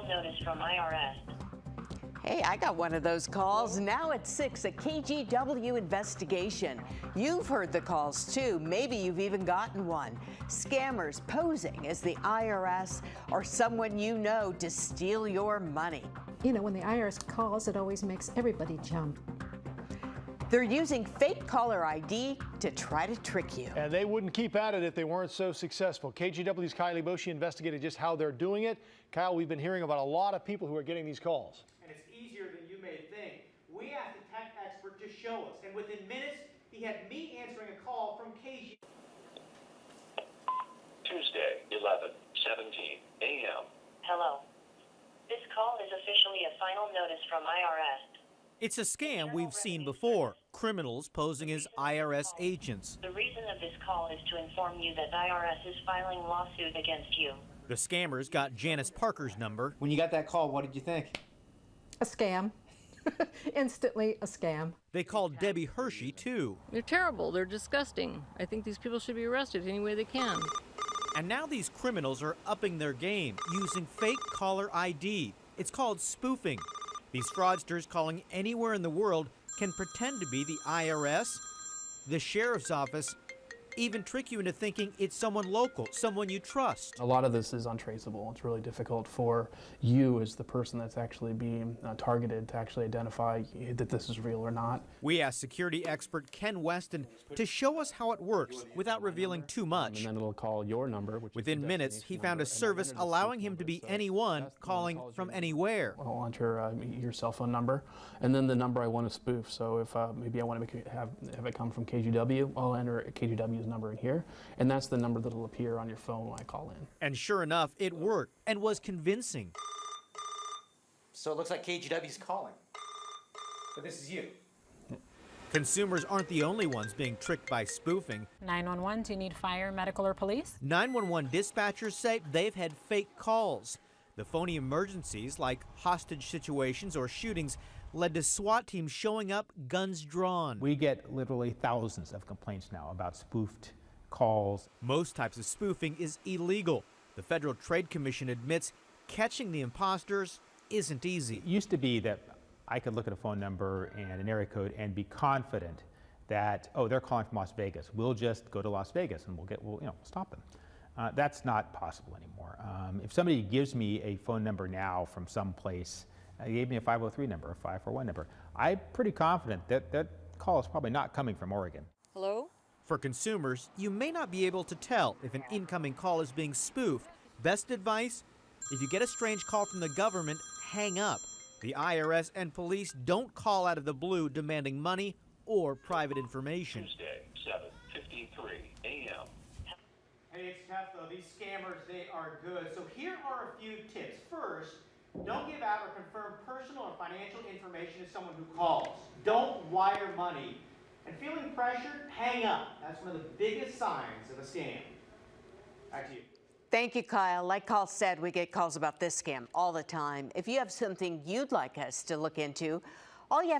final notice from IRS. Hey, I got one of those calls. Now at 6, a KGW investigation. You've heard the calls too. Maybe you've even gotten one. Scammers posing as the IRS or someone you know to steal your money. You know, when the IRS calls, it always makes everybody jump. They're using fake caller ID to try to trick you. And they wouldn't keep at it if they weren't so successful. KGW's Kylie Boshi investigated just how they're doing it. Kyle, we've been hearing about a lot of people who are getting these calls. And it's easier than you may think. We asked a tech expert to show us, and within minutes, he had me answering a call from KG. Tuesday, 11:17 a.m. Hello. This call is officially a final notice from IRS. It's a scam we've seen before. Criminals posing as IRS agents. The reason of this call is to inform you that IRS is filing lawsuit against you. The scammers got Janice Parker's number. When you got that call, what did you think? A scam. Instantly a scam. They called Debbie Hershey, too. They're terrible. They're disgusting. I think these people should be arrested any way they can. And now these criminals are upping their game, using fake caller ID. It's called spoofing. These fraudsters calling anywhere in the world can pretend to be the IRS, the sheriff's office, even trick you into thinking it's someone local, someone you trust. A lot of this is untraceable. It's really difficult for you as the person that's actually being targeted to actually identify that this is real or not. We asked security expert Ken Weston to show us how it works without revealing too much. And then it'll call your number. Within minutes, he found a service allowing him to be anyone calling from anywhere. I'll enter your cell phone number and then the number I want to spoof. So if maybe I want to have it come from KGW, I'll enter KGW's number in here, and that's the number that'll appear on your phone when I call in. And sure enough, it worked and was convincing. So it looks like KGW's calling. But this is you. Consumers aren't the only ones being tricked by spoofing. 911, do you need fire, medical, or police? 911 dispatchers say they've had fake calls. The phony emergencies, like hostage situations or shootings, led to SWAT teams showing up, guns drawn. We get literally thousands of complaints now about spoofed calls. Most types of spoofing is illegal. The Federal Trade Commission admits catching the imposters isn't easy. It used to be that I could look at a phone number and an area code and be confident that, oh, they're calling from Las Vegas. We'll just go to Las Vegas and we'll stop them. That's not possible anymore. If somebody gives me a phone number now from someplace, they gave me a 503 number, a 541 number, I'm pretty confident that that call is probably not coming from Oregon. Hello? For consumers, you may not be able to tell if an incoming call is being spoofed. Best advice? If you get a strange call from the government, hang up. The IRS and police don't call out of the blue demanding money or private information. Tuesday, 7:53 a.m. Hey, it's tough though. These scammers, they are good. So here are a few tips. First, don't give out or confirm personal or financial information to someone who calls. Don't wire money. And feeling pressured, hang up. That's one of the biggest signs of a scam. Back to you. Thank you, Kyle. Like Kyle said, we get calls about this scam all the time. If you have something you'd like us to look into, all you have